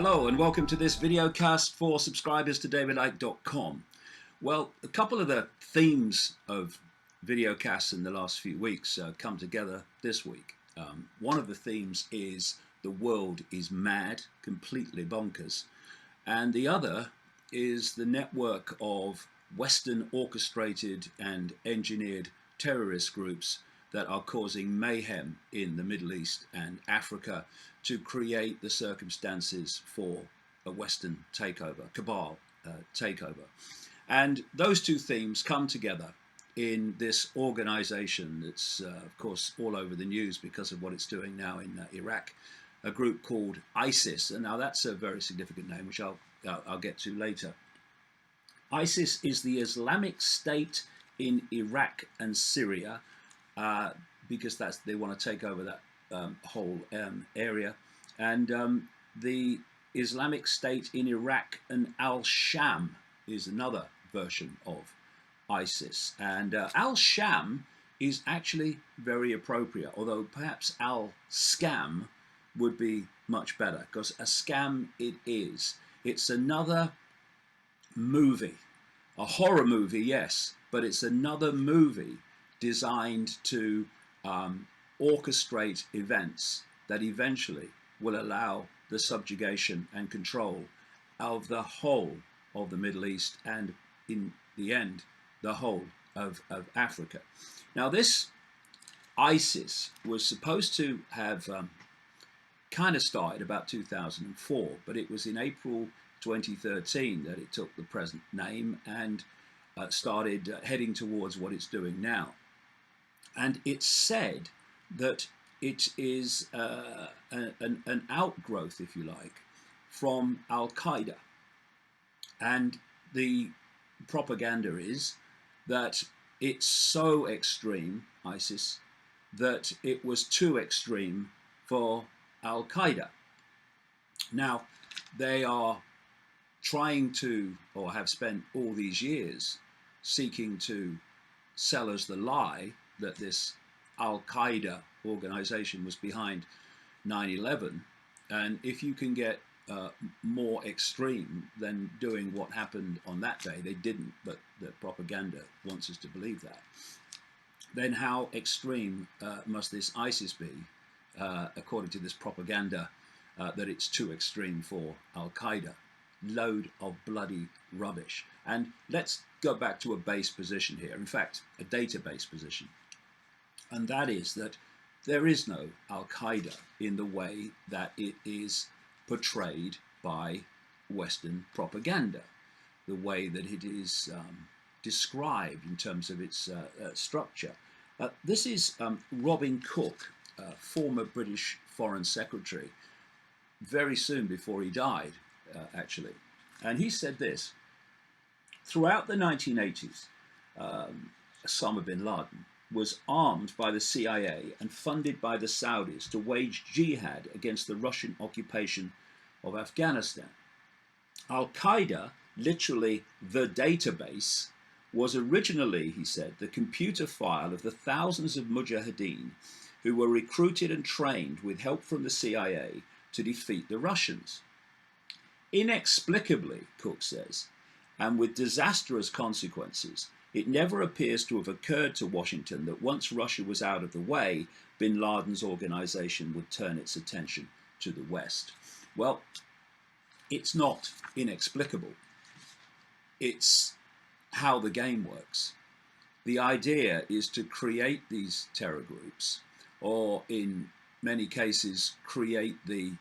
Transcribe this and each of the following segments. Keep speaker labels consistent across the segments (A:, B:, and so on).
A: Hello and welcome to this videocast for subscribers to davidicke.com. Well, a couple of the themes of videocasts in the last few weeks come together this week. One of the themes is the world is mad, completely bonkers, and the other is the network of Western orchestrated and engineered terrorist groups that are causing mayhem in the Middle East and Africa to create the circumstances for a Western takeover, cabal takeover. And those two themes come together in this organization that's, of course, all over the news because of what it's doing now in Iraq, a group called ISIS. And now that's a very significant name, which I'll get to later. ISIS is the Islamic State in Iraq and Syria, because they want to take over that whole area. And the Islamic State in Iraq and Al-Sham is another version of ISIS. And Al-Sham is actually very appropriate, although perhaps Al-Scam would be much better, because a scam it is. It's another movie, a horror movie, yes, but it's another movie designed to orchestrate events that eventually will allow the subjugation and control of the whole of the Middle East and, in the end, the whole of Africa. Now, this ISIS was supposed to have kind of started about 2004, but it was in April 2013 that it took the present name and started heading towards what it's doing now. And it's said that it is an outgrowth, if you like, from Al-Qaeda. And the propaganda is that it's so extreme, ISIS, that it was too extreme for Al-Qaeda. Now, they are trying to, or have spent all these years, seeking to sell us the lie that this Al-Qaeda organization was behind 9/11, and if you can get more extreme than doing what happened on that day, they didn't, but the propaganda wants us to believe that, then how extreme must this ISIS be, according to this propaganda, that it's too extreme for Al-Qaeda? Load of bloody rubbish. And let's go back to a base position here, in fact, a database position. And that is that there is no Al-Qaeda in the way that it is portrayed by Western propaganda, the way that it is described in terms of its structure. This is Robin Cook, former British Foreign Secretary, very soon before he died, actually. And he said this: throughout the 1980s, Osama bin Laden was armed by the CIA and funded by the Saudis to wage jihad against the Russian occupation of Afghanistan. Al-Qaeda, literally the database, was originally, he said, the computer file of the thousands of mujahideen who were recruited and trained with help from the CIA to defeat the Russians. Inexplicably, Cook says, and with disastrous consequences, it never appears to have occurred to Washington that once Russia was out of the way, bin Laden's organization would turn its attention to the West. Well, it's not inexplicable. It's how the game works. The idea is to create these terror groups, or in many cases, create the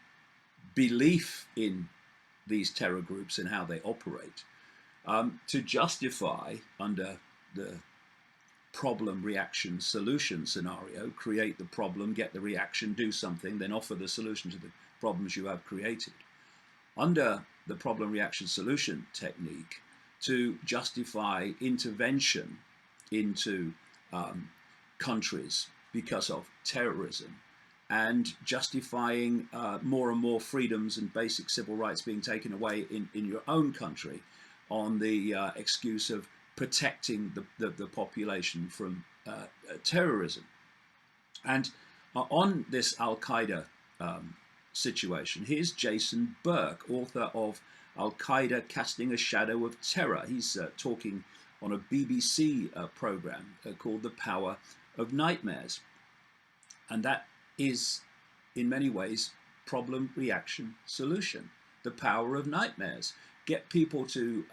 A: belief in these terror groups and how they operate, to justify, under the problem, reaction, solution scenario, create the problem, get the reaction, do something, then offer the solution to the problems you have created. Under the problem, reaction, solution technique, to justify intervention into countries because of terrorism, and justifying more and more freedoms and basic civil rights being taken away in your own country on the excuse of protecting the population from terrorism. And on this Al-Qaeda situation. Here's Jason Burke, author of Al-Qaeda Casting a Shadow of Terror. He's talking on a BBC program called The Power of Nightmares. And that is, in many ways, problem, reaction, solution. The power of nightmares. Get people to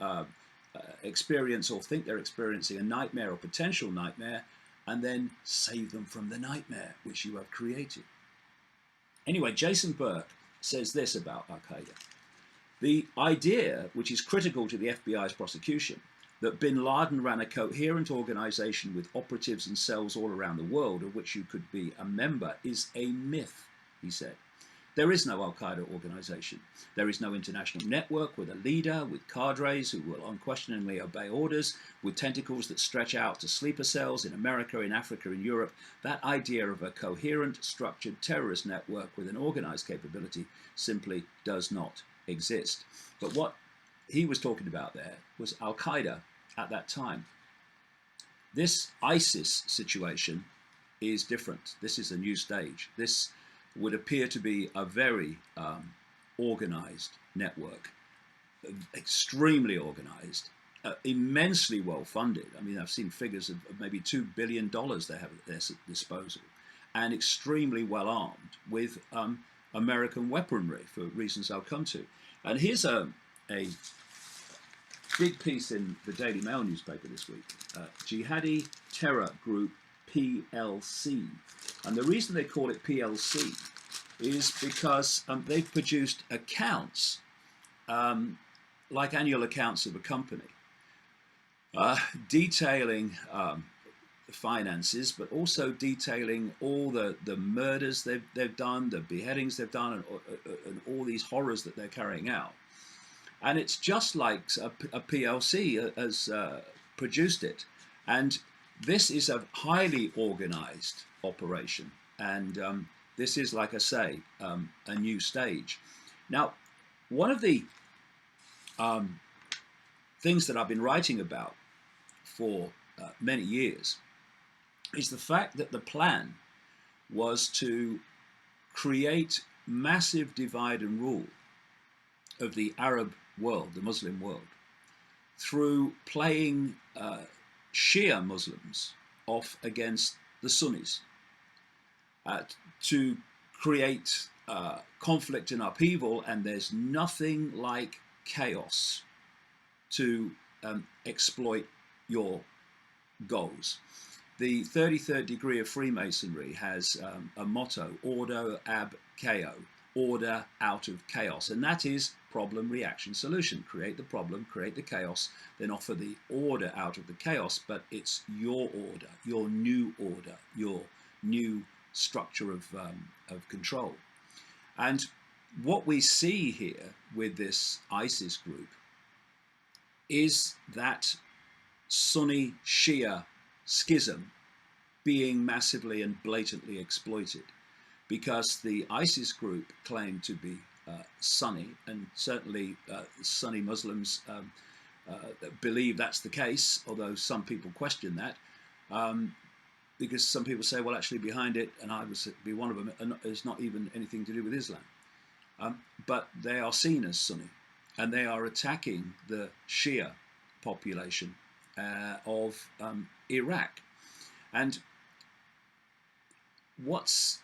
A: experience or think they're experiencing a nightmare or potential nightmare, and then save them from the nightmare which you have created. Anyway, Jason Burke says this about Al-Qaeda. The idea, which is critical to the FBI's prosecution, that bin Laden ran a coherent organization with operatives and cells all around the world of which you could be a member is a myth, he said. There is no Al-Qaeda organization. There is no international network with a leader, with cadres who will unquestioningly obey orders, with tentacles that stretch out to sleeper cells in America, in Africa, in Europe. That idea of a coherent, structured terrorist network with an organized capability simply does not exist. But what he was talking about there was Al-Qaeda at that time. This ISIS situation is different. This is a new stage. This would appear to be a very organized network, extremely organized, immensely well funded. I mean, I've seen figures of maybe $2 billion they have at their disposal, and extremely well armed with American weaponry for reasons I'll come to. And here's a big piece in the Daily Mail newspaper this week, Jihadi Terror Group PLC. And the reason they call it PLC is because they've produced accounts, like annual accounts of a company, detailing finances, but also detailing all the murders they've done, the beheadings they've done, and all these horrors that they're carrying out. And it's just like a PLC has produced it. And this is a highly organized operation. And this is, like I say, a new stage. Now, one of the things that I've been writing about for many years is the fact that the plan was to create massive divide and rule of the Arab world, the Muslim world, through playing Shia Muslims off against the Sunnis, to create conflict and upheaval. And there's nothing like chaos to exploit your goals. The 33rd degree of Freemasonry has a motto: ordo ab chaos, order out of chaos. And that is problem, reaction, solution. Create the problem, create the chaos, then offer the order out of the chaos. But it's your order, your new order, your new structure of control. And what we see here with this ISIS group is that Sunni Shia schism being massively and blatantly exploited, because the ISIS group claim to be Sunni, and certainly Sunni Muslims believe that's the case, although some people question that, because some people say, well, actually behind it, and I would be one of them, is not even anything to do with Islam. But they are seen as Sunni, and they are attacking the Shia population of Iraq. And what's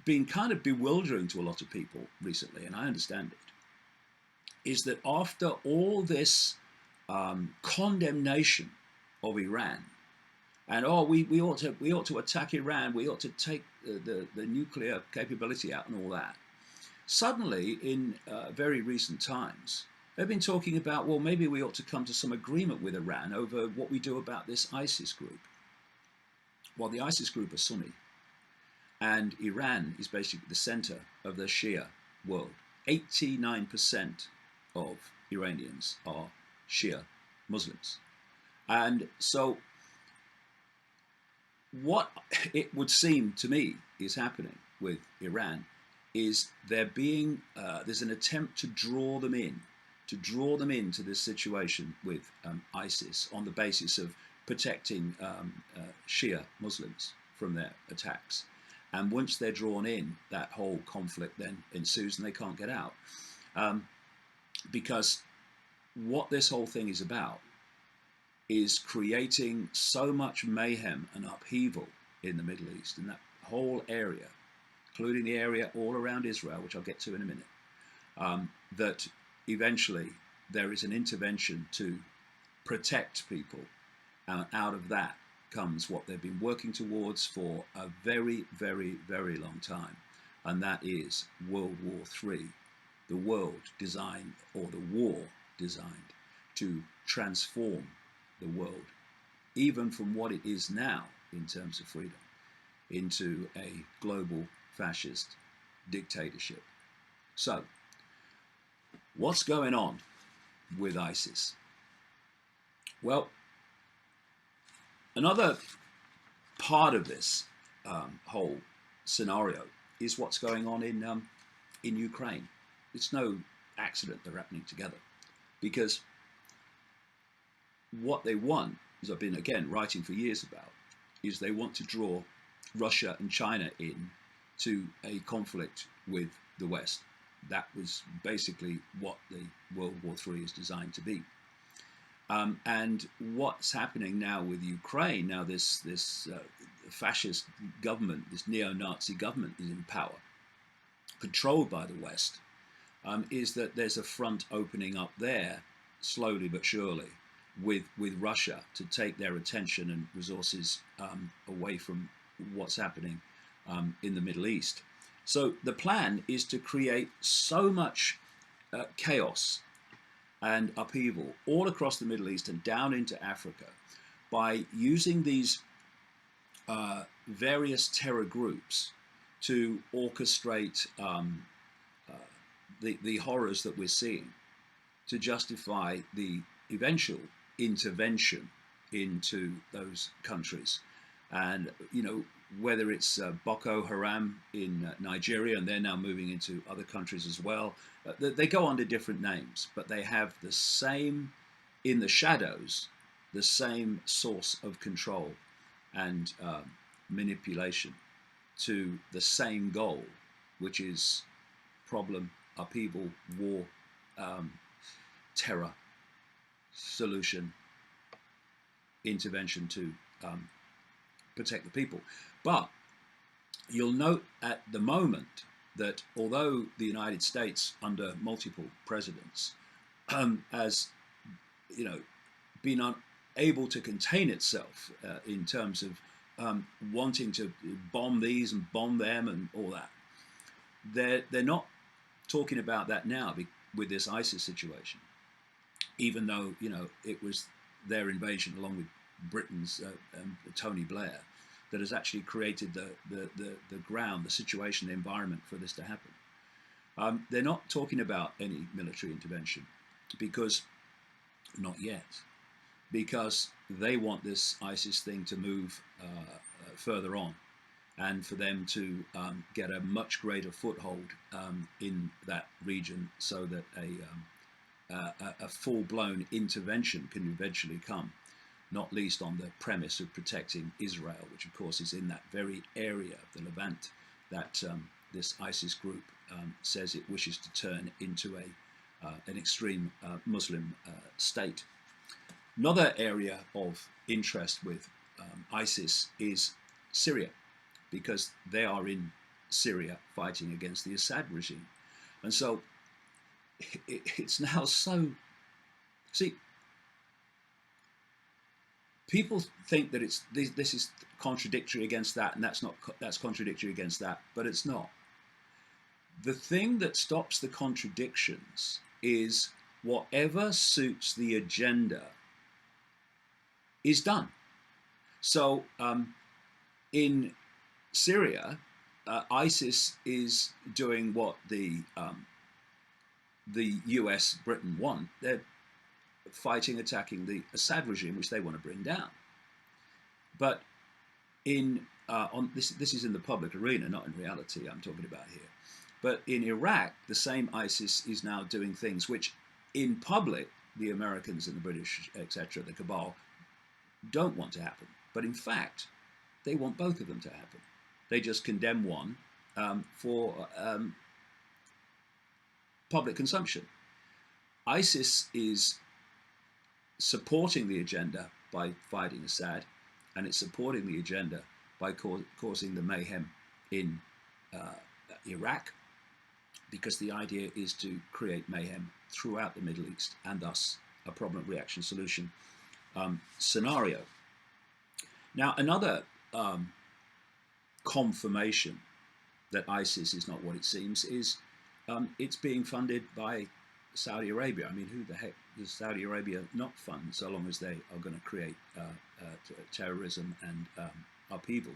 A: been kind of bewildering to a lot of people recently, and I understand it, is that after all this condemnation of Iran, and we ought to attack Iran, we ought to take the nuclear capability out and all that, suddenly in very recent times they've been talking about, well, maybe we ought to come to some agreement with Iran over what we do about this ISIS group. Well, the ISIS group are Sunni, and Iran is basically the center of the Shia world. 89% of Iranians are Shia Muslims. And so what it would seem to me is happening with Iran is there's an attempt to draw them into this situation with ISIS on the basis of protecting Shia Muslims from their attacks. And once they're drawn in, that whole conflict then ensues and they can't get out. Because what this whole thing is about is creating so much mayhem and upheaval in the Middle East, in that whole area, including the area all around Israel, which I'll get to in a minute, that eventually there is an intervention to protect people. And out of that comes what they've been working towards for a very, very, very long time. And that is World War III, the world designed, or the war designed to transform the world, even from what it is now in terms of freedom, into a global fascist dictatorship. So, what's going on with ISIS? Well, another part of this whole scenario is what's going on in Ukraine. It's no accident they're happening together, because what they want, as I've been again writing for years about, is they want to draw Russia and China in to a conflict with the West. That was basically what the World War III is designed to be. And what's happening now with Ukraine, now this fascist government, this neo-Nazi government is in power, controlled by the West, is that there's a front opening up there, slowly but surely, with Russia to take their attention and resources away from what's happening in the Middle East. So the plan is to create so much chaos and upheaval all across the Middle East and down into Africa by using these various terror groups to orchestrate the horrors that we're seeing, to justify the eventual intervention into those countries. And, you know, whether it's Boko Haram in Nigeria, and they're now moving into other countries as well, they go under different names, but they have the same, in the shadows, the same source of control and manipulation to the same goal, which is problem, upheaval, war, terror, solution, intervention to protect the people. But you'll note at the moment that although the United States, under multiple presidents, has, you know, been unable to contain itself in terms of wanting to bomb these and bomb them and all that, they're not talking about that now with this ISIS situation, even though, you know, it was their invasion along with Britain's Tony Blair that has actually created the ground, the situation, the environment for this to happen. They're not talking about any military intervention, because, not yet, because they want this ISIS thing to move further on, and for them to get a much greater foothold in that region, so that a full-blown intervention can eventually come, not least on the premise of protecting Israel, which of course is in that very area of the Levant that this ISIS group says it wishes to turn into an extreme Muslim state. Another area of interest with ISIS is Syria, because they are in Syria fighting against the Assad regime. And so it's now so, see, people think that this is contradictory against that, and that's contradictory against that, but it's not. The thing that stops the contradictions is whatever suits the agenda is done. So in Syria, ISIS is doing what the US, Britain want. They're fighting, attacking the Assad regime, which they want to bring down. But in this is in the public arena, not in reality, I'm talking about here. But in Iraq, the same ISIS is now doing things which, in public, the Americans and the British, etc., the cabal, don't want to happen. But in fact, they want both of them to happen. They just condemn one for public consumption. ISIS is supporting the agenda by fighting Assad, and it's supporting the agenda by causing the mayhem in Iraq, because the idea is to create mayhem throughout the Middle East, and thus a problem reaction solution scenario. Now, another confirmation that ISIS is not what it seems is it's being funded by Saudi Arabia. I mean, who the heck does Saudi Arabia not fund, so long as they are going to create terrorism and upheaval?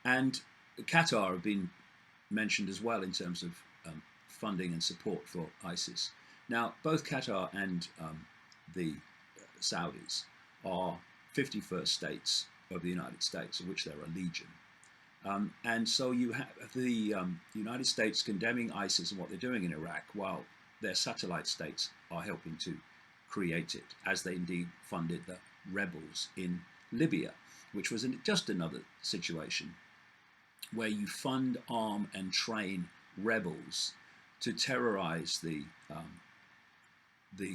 A: And Qatar have been mentioned as well in terms of funding and support for ISIS. Now, both Qatar and the Saudis are 51st states of the United States, of which there are a legion. And so you have the United States condemning ISIS and what they're doing in Iraq, while their satellite states are helping to create it, as they indeed funded the rebels in Libya, which was just another situation where you fund, arm, and train rebels to terrorize the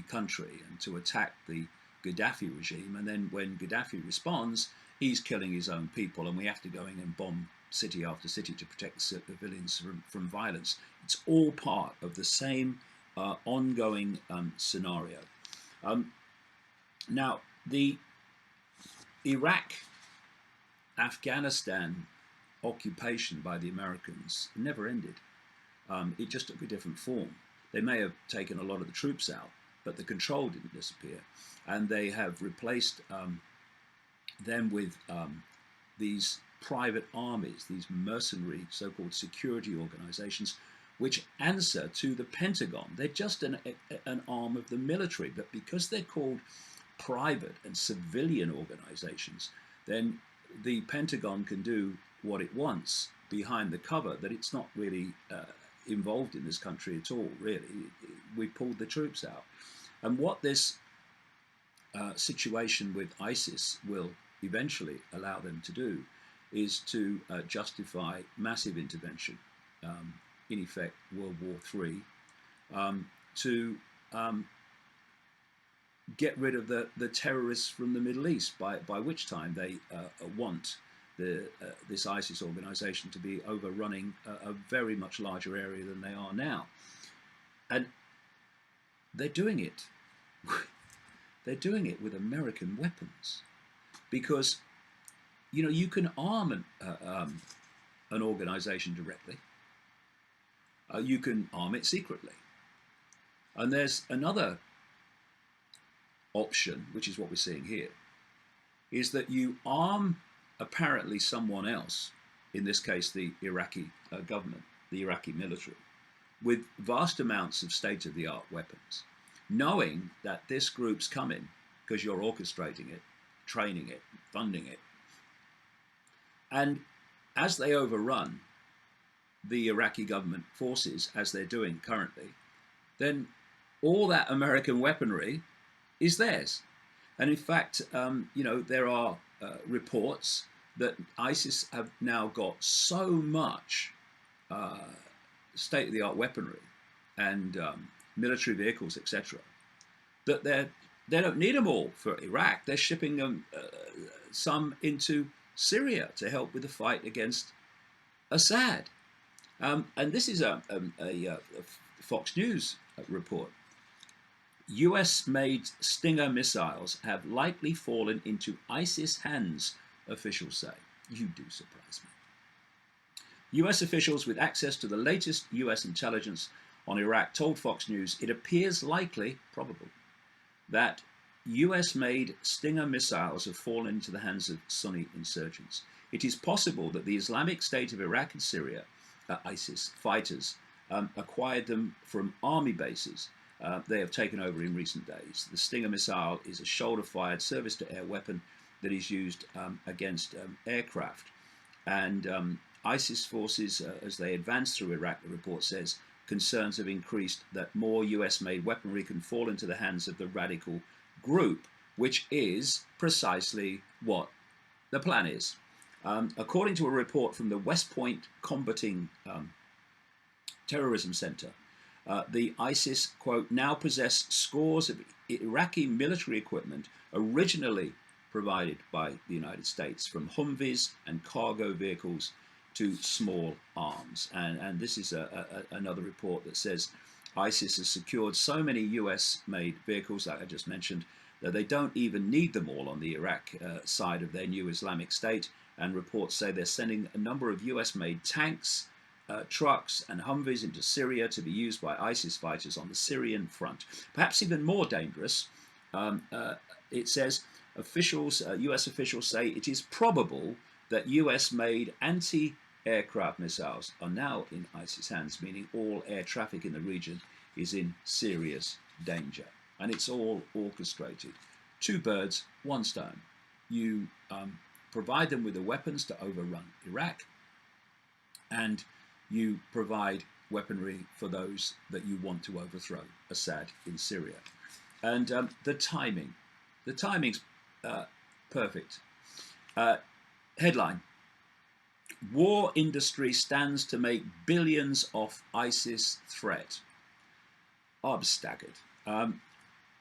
A: country and to attack the Gaddafi regime. And then when Gaddafi responds, he's killing his own people, and we have to go in and bomb city after city to protect the civilians from violence. It's all part of the same ongoing scenario. Now, the Iraq-Afghanistan occupation by the Americans never ended. It just took a different form. They may have taken a lot of the troops out, but the control didn't disappear. And they have replaced them with these private armies, these mercenary so-called security organizations, which answer to the Pentagon. They're just an arm of the military, but because they're called private and civilian organizations, then the Pentagon can do what it wants behind the cover, that it's not really involved in this country at all, really. We pulled the troops out. And what this situation with ISIS will eventually allow them to do is to justify massive intervention, in effect World War III, to get rid of the terrorists from the Middle East, by which time they want this ISIS organization to be overrunning a very much larger area than they are now. And they're doing it. They're doing it with American weapons, because you can arm an organization directly. You can arm it secretly. And there's another option, which is what we're seeing here, is that you arm apparently someone else, in this case the Iraqi government, the Iraqi military, with vast amounts of state-of-the-art weapons, knowing that this group's coming because you're orchestrating it, training it, funding it. And as they overrun the Iraqi government forces, as they're doing currently, then all that American weaponry is theirs. And in fact, there are reports that ISIS have now got so much state-of-the-art weaponry and military vehicles, etc., that they don't need them all for Iraq. They're shipping them some into Syria to help with the fight against Assad. And this is a Fox News report. US-made Stinger missiles have likely fallen into ISIS hands, officials say. You do surprise me. US officials with access to the latest US intelligence on Iraq told Fox News it appears likely, probable, that US-made Stinger missiles have fallen into the hands of Sunni insurgents. It is possible that the Islamic State of Iraq and Syria, ISIS fighters, acquired them from army bases they have taken over in recent days. The Stinger missile is a shoulder-fired surface-to-air weapon that is used against aircraft. And ISIS forces, as they advance through Iraq, the report says, concerns have increased that more US-made weaponry can fall into the hands of the radical group, which is precisely what the plan is. According to a report from the West Point Combating Terrorism Center, the ISIS, quote, now possess scores of Iraqi military equipment originally provided by the United States, from Humvees and cargo vehicles to small arms. And this is another report that says ISIS has secured so many US-made vehicles, like I just mentioned, that they don't even need them all on the Iraq side of their new Islamic State. And reports say they're sending a number of US-made tanks, trucks and Humvees into Syria to be used by ISIS fighters on the Syrian front. Perhaps even more dangerous, it says US officials say it is probable that US-made anti-aircraft missiles are now in ISIS hands, meaning all air traffic in the region is in serious danger. And it's all orchestrated. Two birds, one stone. You provide them with the weapons to overrun Iraq, and you provide weaponry for those that you want to overthrow, Assad in Syria. And the timing's perfect. Headline: War industry stands to make billions off ISIS threat. I'm staggered.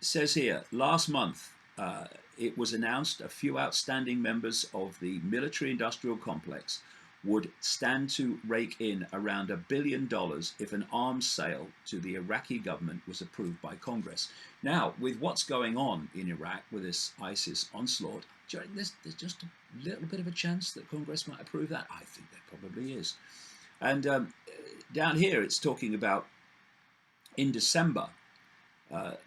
A: Says here, last month it was announced a few outstanding members of the military-industrial complex would stand to rake in around $1 billion if an arms sale to the Iraqi government was approved by Congress. Now, with what's going on in Iraq with this ISIS onslaught, do you reckon there's just a little bit of a chance that Congress might approve that? I think there probably is. And down here it's talking about in December,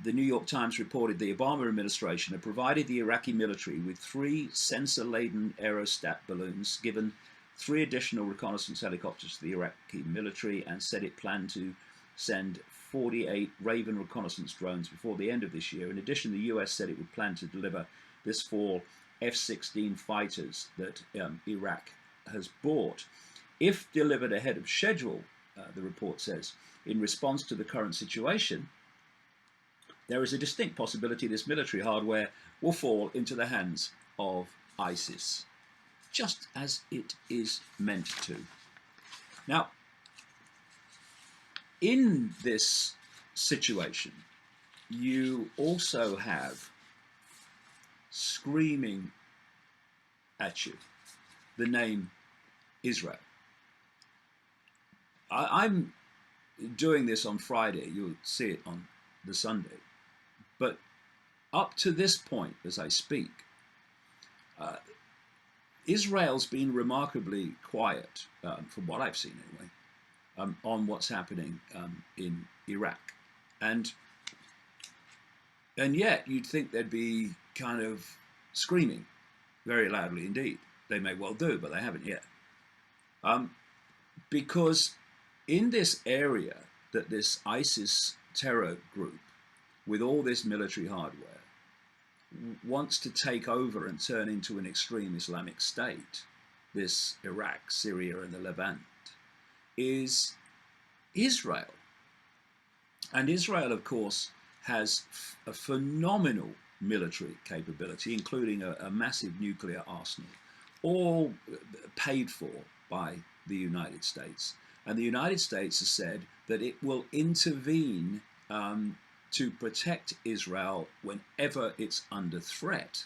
A: the New York Times reported the Obama administration had provided the Iraqi military with 3 sensor-laden aerostat balloons, given 3 additional reconnaissance helicopters to the Iraqi military, and said it planned to send 48 Raven reconnaissance drones before the end of this year. In addition, the US said it would plan to deliver this fall F-16 fighters that Iraq has bought. If delivered ahead of schedule, the report says, in response to the current situation, there is a distinct possibility this military hardware will fall into the hands of ISIS, just as it is meant to. Now, in this situation, you also have screaming at you the name Israel. I'm doing this on Friday. You'll see it on the Sunday. But up to this point, as I speak, Israel's been remarkably quiet, from what I've seen anyway, on what's happening in Iraq. And yet you'd think they'd be kind of screaming very loudly indeed. They may well do, but they haven't yet. Because in this area that this ISIS terror group, with all this military hardware, wants to take over and turn into an extreme Islamic State, this Iraq, Syria, and the Levant, is Israel. And Israel, of course, has a phenomenal military capability, including a massive nuclear arsenal, all paid for by the United States. And the United States has said that it will intervene to protect Israel whenever it's under threat.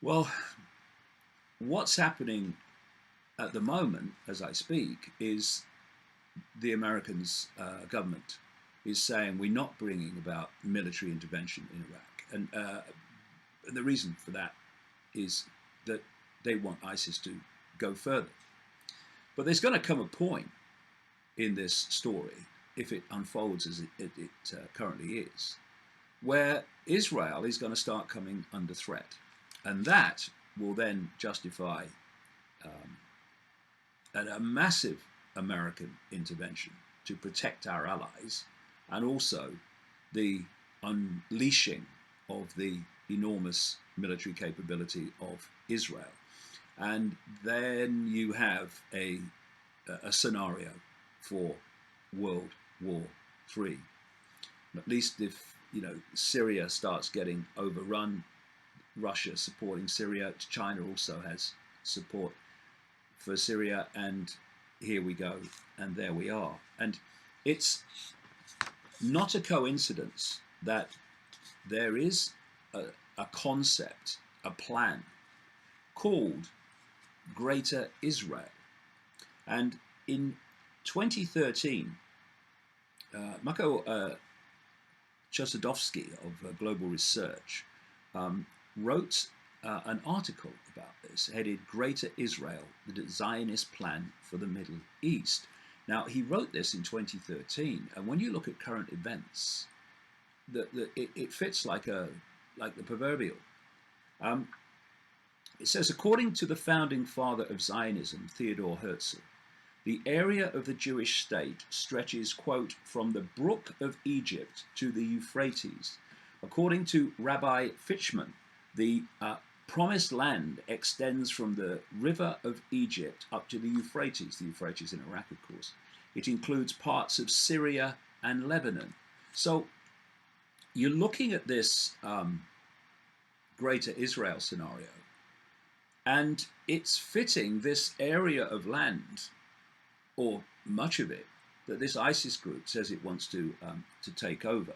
A: Well, what's happening at the moment, as I speak, is the Americans' government is saying we're not bringing about military intervention in Iraq. And the reason for that is that they want ISIS to go further. But there's going to come a point in this story, if it unfolds as it currently is, where Israel is going to start coming under threat. And that will then justify a massive American intervention to protect our allies, and also the unleashing of the enormous military capability of Israel. And then you have a scenario for World War III. At least if Syria starts getting overrun, Russia supporting Syria, China also has support for Syria, and here we go, and there we are. And it's not a coincidence that there is a concept, a plan called Greater Israel. And in 2013, Mako Chosadovsky of Global Research wrote an article about this, headed Greater Israel, the Zionist Plan for the Middle East. Now, he wrote this in 2013, and when you look at current events, it fits like the proverbial. It says, according to the founding father of Zionism, Theodor Herzl, the area of the Jewish state stretches, quote, from the brook of Egypt to the Euphrates. According to Rabbi Fitchman, the promised land extends from the river of Egypt up to the Euphrates in Iraq, of course. It includes parts of Syria and Lebanon. So you're looking at this Greater Israel scenario, and it's fitting this area of land, or much of it, that this ISIS group says it wants to take over.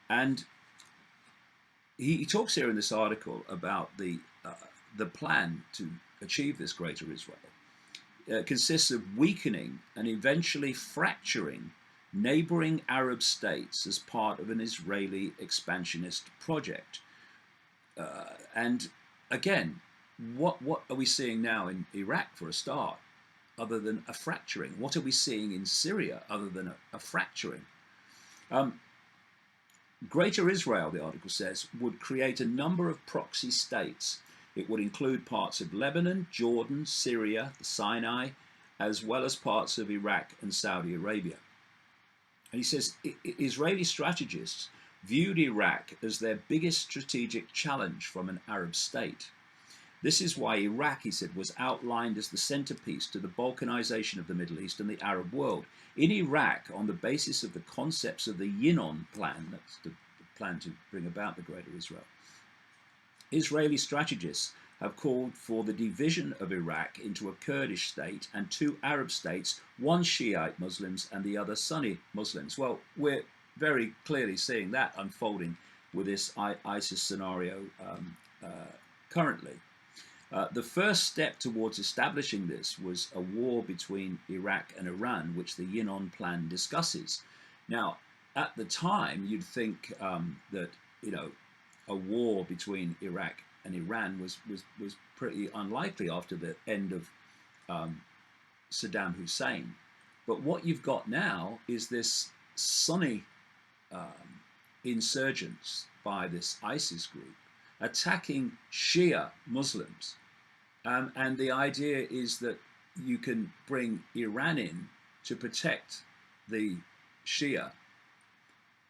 A: And he talks here in this article about the plan to achieve this Greater Israel. Consists of weakening and eventually fracturing neighboring Arab states as part of an Israeli expansionist project. And again, what are we seeing now in Iraq for a start, other than a fracturing? What are we seeing in Syria other than a fracturing? Greater Israel, the article says, would create a number of proxy states. It would include parts of Lebanon, Jordan, Syria, the Sinai, as well as parts of Iraq and Saudi Arabia. And he says Israeli strategists viewed Iraq as their biggest strategic challenge from an Arab state. This is why Iraq, he said, was outlined as the centerpiece to the balkanization of the Middle East and the Arab world. In Iraq, on the basis of the concepts of the Yinon plan, that's the plan to bring about the Greater Israel, Israeli strategists have called for the division of Iraq into a Kurdish state and two Arab states, one Shiite Muslims and the other Sunni Muslims. Well, we're very clearly seeing that unfolding with this ISIS scenario currently. The first step towards establishing this was a war between Iraq and Iran, which the Yinon plan discusses. Now, at the time, you'd think that, you know, a war between Iraq and Iran was pretty unlikely after the end of Saddam Hussein. But what you've got now is this Sunni insurgents by this ISIS group attacking Shia Muslims. And the idea is that you can bring Iran in to protect the Shia.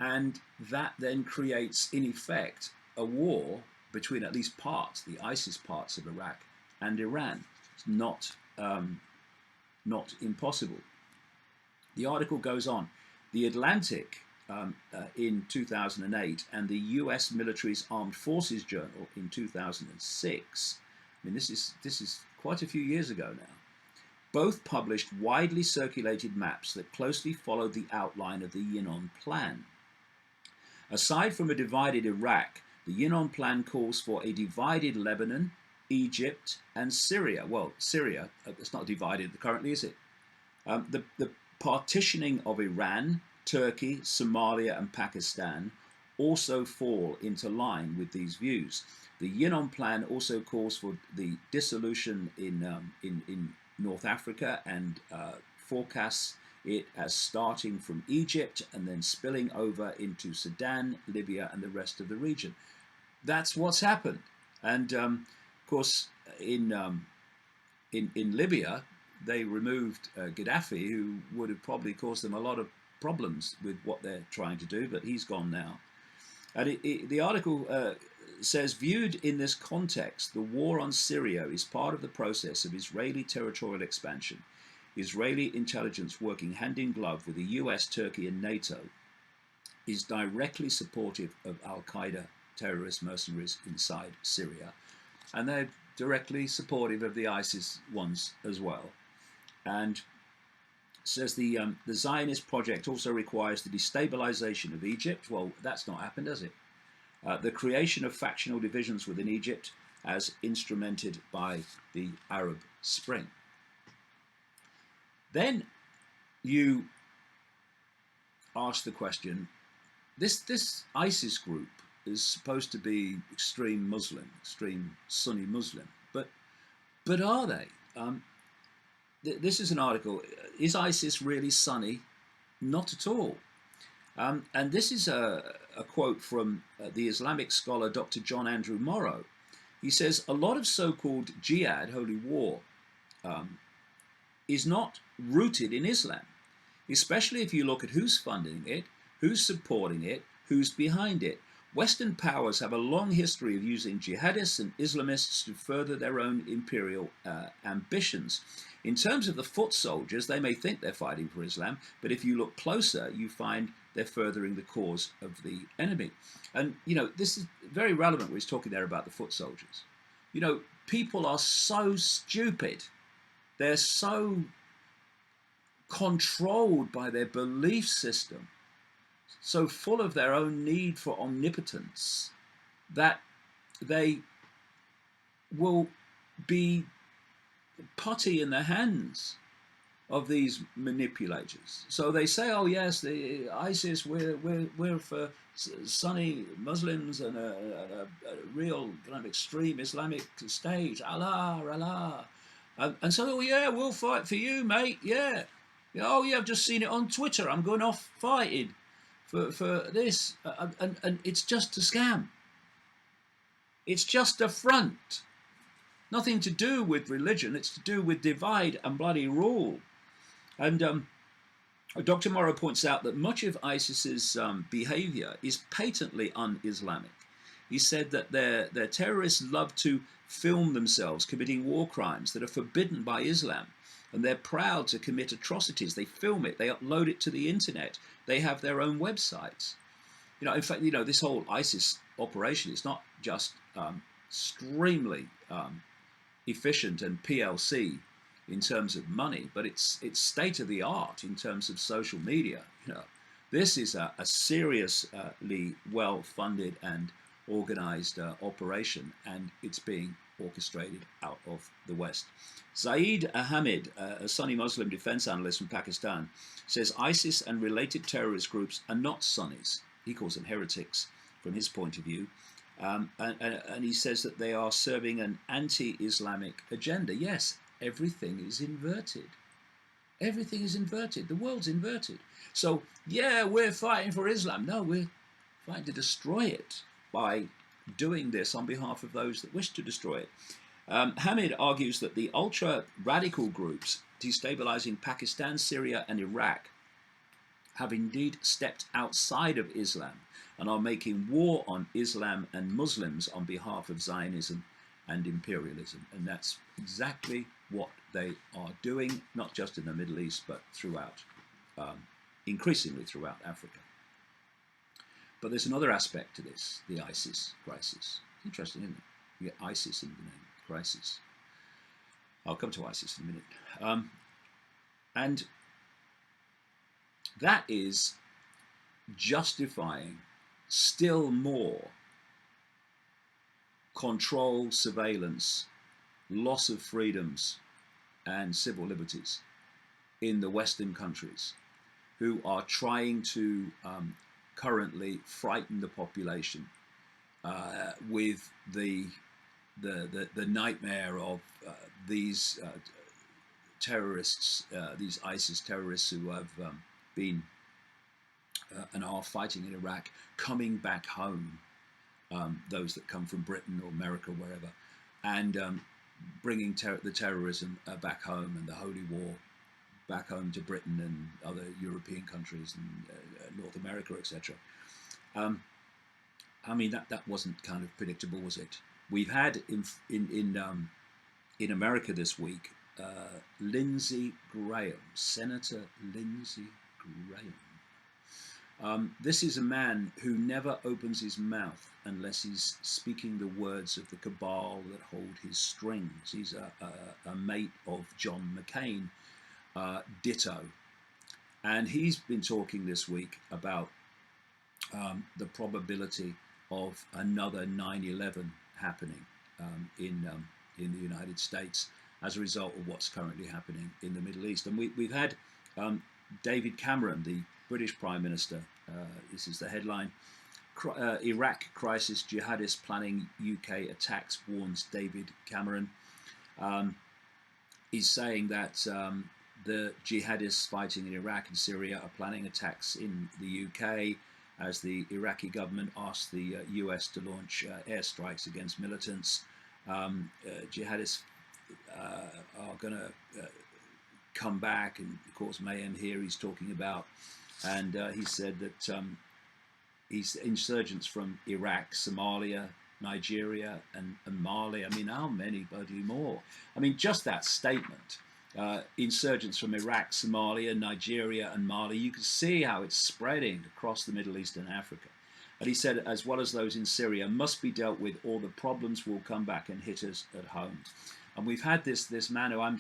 A: And that then creates, in effect, a war between at least parts, the ISIS parts of Iraq and Iran. It's not impossible. The article goes on. The Atlantic in 2008 and the US Military's Armed Forces Journal in 2006, I mean, this is quite a few years ago now, both published widely circulated maps that closely followed the outline of the Yinon plan. Aside from a divided Iraq, the Yinon plan calls for a divided Lebanon, Egypt, and Syria. Well, Syria, it's not divided currently, is it? The partitioning of Iran, Turkey, Somalia, and Pakistan also fall into line with these views. The Yinon plan also calls for the dissolution in North Africa and forecasts it as starting from Egypt and then spilling over into Sudan, Libya, and the rest of the region. That's what's happened. And of course, in Libya, they removed Gaddafi, who would have probably caused them a lot of problems with what they're trying to do, but he's gone now. And the article says, viewed in this context, the war on Syria is part of the process of Israeli territorial expansion. Israeli intelligence, working hand in glove with the US, Turkey, and NATO, is directly supportive of al-Qaeda terrorist mercenaries inside Syria. And they're directly supportive of the ISIS ones as well, and says the Zionist project also requires the destabilization of Egypt. Well, that's not happened, has it? The creation of factional divisions within Egypt as instrumented by the Arab Spring. Then you ask the question, this ISIS group is supposed to be extreme Muslim, extreme Sunni Muslim, but are they? This is an article. Is ISIS really Sunni? Not at all. And this is a quote from the Islamic scholar Dr. John Andrew Morrow. He says, a lot of so-called jihad, holy war, is not rooted in Islam, especially if you look at who's funding it, who's supporting it, who's behind it. Western powers have a long history of using jihadists and Islamists to further their own imperial ambitions. In terms of the foot soldiers, they may think they're fighting for Islam, but if you look closer, you find they're furthering the cause of the enemy. And, you know, this is very relevant when he's talking there about the foot soldiers. You know, people are so stupid. They're so controlled by their belief system, so full of their own need for omnipotence, that they will be putty in the hands of these manipulators. So they say, oh yes, the ISIS, we're for Sunni Muslims and a real kind of extreme Islamic state, Allah. And so, oh yeah, we'll fight for you, mate, yeah. Oh yeah, I've just seen it on Twitter, I'm going off fighting for this. And it's just a scam. It's just a front. Nothing to do with religion, it's to do with divide and bloody rule. And Dr. Morrow points out that much of ISIS's behavior is patently un-Islamic. He said that their terrorists love to film themselves committing war crimes that are forbidden by Islam, and they're proud to commit atrocities. They film it, they upload it to the internet, they have their own websites. You know, in fact, you know, this whole ISIS operation is not just extremely efficient and PLC in terms of money, but it's state of the art in terms of social media. You know, this is a seriously well-funded and organized operation, and it's being orchestrated out of the West. Zaid Ahmed, a Sunni Muslim defense analyst from Pakistan, says ISIS and related terrorist groups are not Sunnis. He calls them heretics from his point of view. And he says that they are serving an anti-Islamic agenda. Yes, everything is inverted. Everything is inverted. The world's inverted. So, yeah, we're fighting for Islam. No, we're fighting to destroy it by doing this on behalf of those that wish to destroy it. Hamid argues that the ultra-radical groups destabilizing Pakistan, Syria, and Iraq have indeed stepped outside of Islam and are making war on Islam and Muslims on behalf of Zionism and imperialism. And that's exactly what they are doing, not just in the Middle East, but throughout, increasingly throughout Africa. But there's another aspect to this, the ISIS crisis. Interesting, isn't it? You get ISIS in the name, crisis. I'll come to ISIS in a minute. And that is justifying still more control, surveillance, loss of freedoms and civil liberties in the Western countries, who are trying to currently frighten the population with the nightmare of these terrorists, these ISIS terrorists who have been and are fighting in Iraq, coming back home, those that come from Britain or America, wherever, and bringing the terrorism back home and the Holy War back home to Britain and other European countries and North America, etc. I mean, that wasn't kind of predictable, was it? We've had in America this week, Lindsey Graham, Senator Lindsey Graham, This is a man who never opens his mouth unless he's speaking the words of the cabal that hold his strings. He's a mate of John McCain, ditto. And he's been talking this week about the probability of another 9/11 happening in the United States as a result of what's currently happening in the Middle East. And we've had David Cameron, the British Prime Minister, this is the headline, Iraq crisis, jihadists planning UK attacks, warns David Cameron. He's saying that the jihadists fighting in Iraq and Syria are planning attacks in the UK as the Iraqi government asked the US to launch airstrikes against militants. Jihadists are going to come back and cause mayhem here, he's talking about. And he said that he's insurgents from Iraq, Somalia, Nigeria, and Mali. I mean, how many bloody more? I mean, just that statement. Insurgents from Iraq, Somalia, Nigeria, and Mali. You can see how it's spreading across the Middle East and Africa. And he said, as well as those in Syria, must be dealt with, or the problems will come back and hit us at home. And we've had this man who I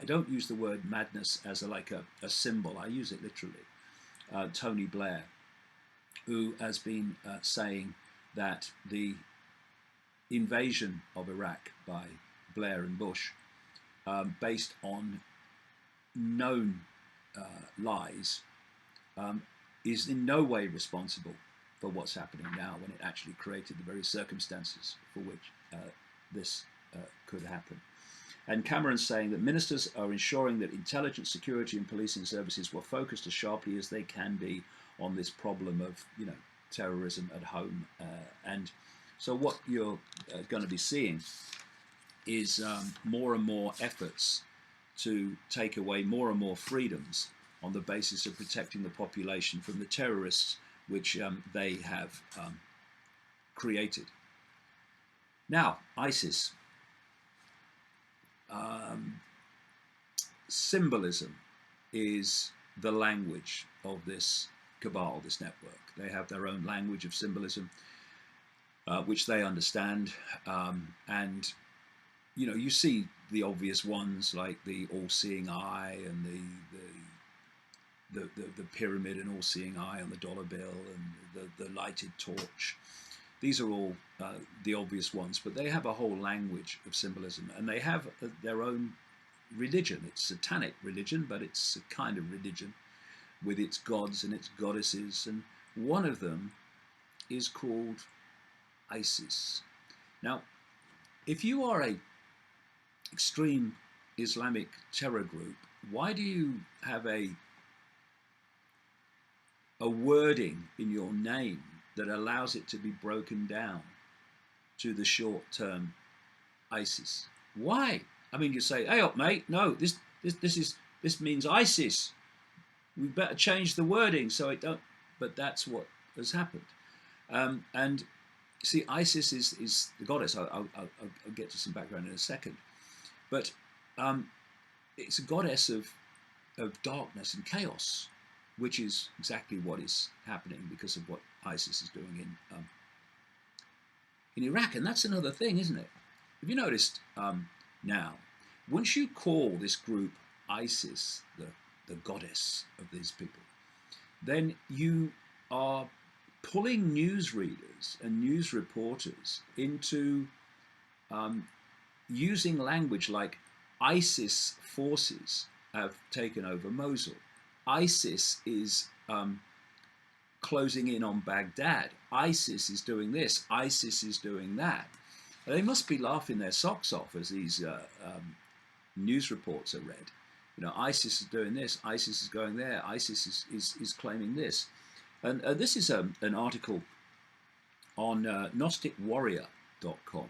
A: don't use the word madness as a symbol. I use it literally. Tony Blair, who has been saying that the invasion of Iraq by Blair and Bush, based on known lies, is in no way responsible for what's happening now, when it actually created the very circumstances for which this could happen. And Cameron's saying that ministers are ensuring that intelligence, security and policing services were focused as sharply as they can be on this problem of, terrorism at home. And so what you're going to be seeing is more and more efforts to take away more and more freedoms on the basis of protecting the population from the terrorists which they have created. Now, ISIS. Symbolism is the language of this cabal, this network. They have their own language of symbolism, which they understand. And, you see the obvious ones like the all-seeing eye and the pyramid and all-seeing eye on the dollar bill and the lighted torch. These are all the obvious ones, but they have a whole language of symbolism, and they have their own religion. It's satanic religion, but it's a kind of religion with its gods and its goddesses, and one of them is called ISIS. Now, if you are a extreme Islamic terror group, why do you have a wording in your name that allows it to be broken down to the short-term ISIS? Why? I mean, you say, "Hey up, mate! No, this means ISIS. We better change the wording so it don't." But that's what has happened. And see, ISIS is the goddess. I'll get to some background in a second. But it's a goddess of darkness and chaos, which is exactly what is happening because of what ISIS is doing in Iraq. And that's another thing, isn't it? Have you noticed now, once you call this group ISIS, the goddess of these people, then you are pulling newsreaders and news reporters into using language like ISIS forces have taken over Mosul. ISIS is closing in on Baghdad. ISIS is doing this. ISIS is doing that. They must be laughing their socks off as these news reports are read. ISIS is doing this. ISIS is going there. ISIS is claiming this. And this is an article on GnosticWarrior.com.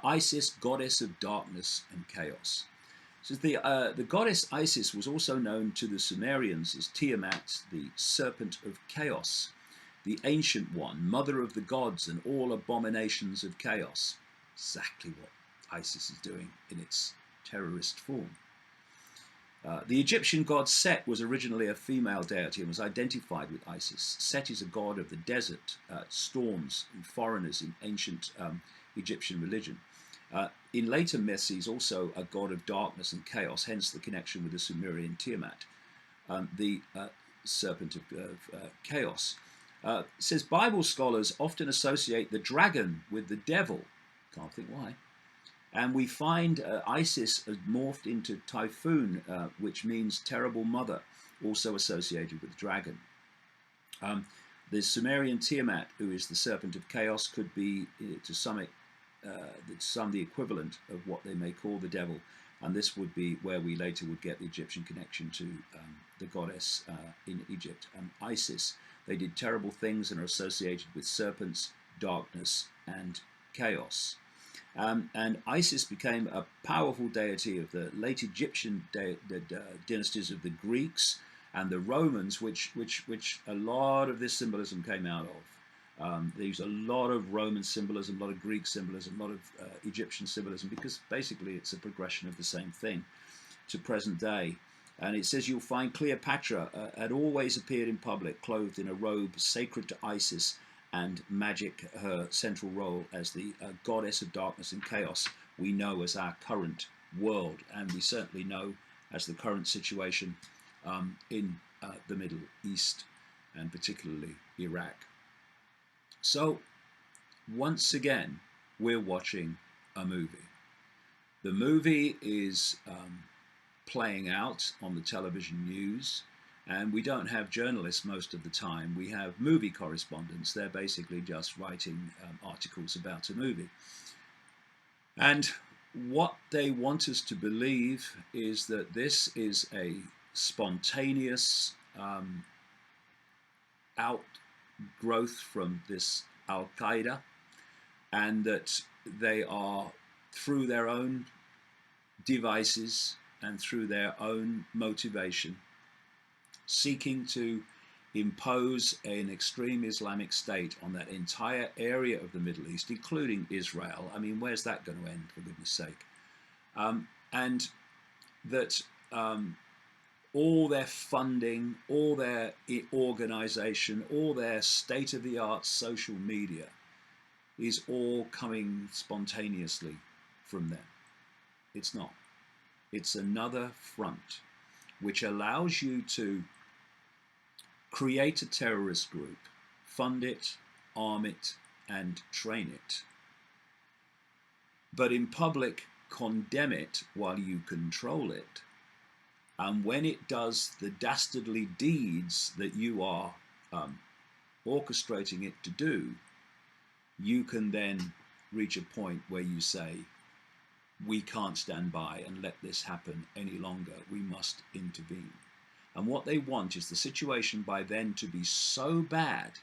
A: ISIS, goddess of darkness and chaos. So the goddess Isis was also known to the Sumerians as Tiamat, the serpent of chaos, the ancient one, mother of the gods and all abominations of chaos. Exactly what ISIS is doing in its terrorist form. The Egyptian god Set was originally a female deity and was identified with Isis. Set is a god of the desert, storms, and foreigners in ancient Egyptian religion. In later myths, he's also a god of darkness and chaos, hence the connection with the Sumerian Tiamat, the serpent of chaos. Says Bible scholars often associate the dragon with the devil. Can't think why. And we find Isis has morphed into Typhoon, which means terrible mother, also associated with the dragon. The Sumerian Tiamat, who is the serpent of chaos, could be to some the equivalent of what they may call the devil, and this would be where we later would get the Egyptian connection to the goddess in Egypt, Isis. They did terrible things and are associated with serpents, darkness, and chaos. And Isis became a powerful deity of the late Egyptian dynasties of the Greeks and the Romans, which a lot of this symbolism came out of. They used a lot of Roman symbolism, a lot of Greek symbolism, a lot of Egyptian symbolism, because basically it's a progression of the same thing to present day. And it says you'll find Cleopatra had always appeared in public clothed in a robe sacred to Isis, and magic, her central role as the goddess of darkness and chaos, we know as our current world, and we certainly know as the current situation in the Middle East, and particularly Iraq. So, once again, we're watching a movie. The movie is playing out on the television news, and we don't have journalists most of the time. We have movie correspondents. They're basically just writing articles about a movie. And what they want us to believe is that this is a spontaneous outgrowth from this Al-Qaeda, and that they are, through their own devices and through their own motivation, seeking to impose an extreme Islamic state on that entire area of the Middle East, including Israel. I mean, where's that going to end, for goodness sake? And that all their funding, all their organization, all their state-of-the-art social media is all coming spontaneously from them. It's not. It's another front which allows you to create a terrorist group, fund it, arm it, and train it, but in public condemn it while you control it. And when it does the dastardly deeds that you are orchestrating it to do, you can then reach a point where you say, we can't stand by and let this happen any longer. We must intervene. And what they want is the situation by then to be so bad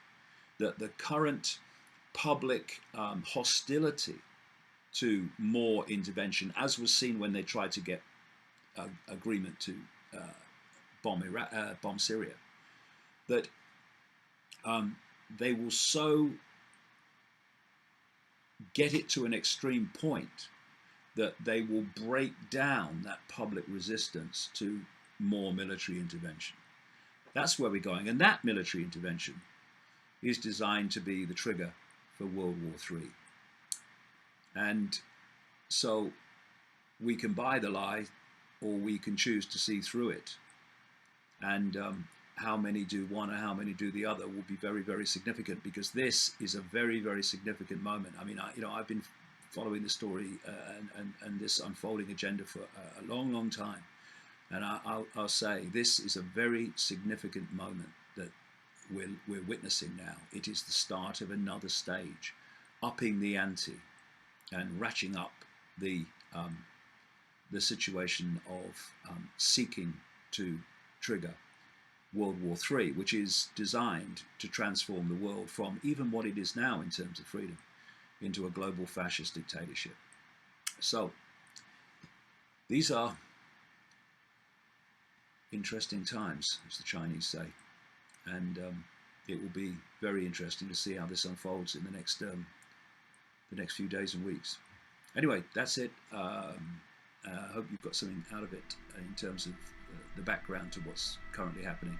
A: that the current public hostility to more intervention, as was seen when they tried to get agreement to bomb Syria, that they will so get it to an extreme point that they will break down that public resistance to more military intervention. That's where we're going. And that military intervention is designed to be the trigger for World War III. And so we can buy the lie, or we can choose to see through it. And how many do one or how many do the other will be very, very significant, because this is a very, very significant moment. I mean, I've been following the story and this unfolding agenda for a long, long time. And I'll say this is a very significant moment that we're witnessing now. It is the start of another stage, upping the ante and ratcheting up the situation of seeking to trigger World War III, which is designed to transform the world from even what it is now in terms of freedom into a global fascist dictatorship. So these are interesting times, as the Chinese say, and it will be very interesting to see how this unfolds in the next few days and weeks. Anyway, that's it. I hope you've got something out of it in terms of the background to what's currently happening.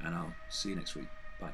A: And I'll see you next week. Bye.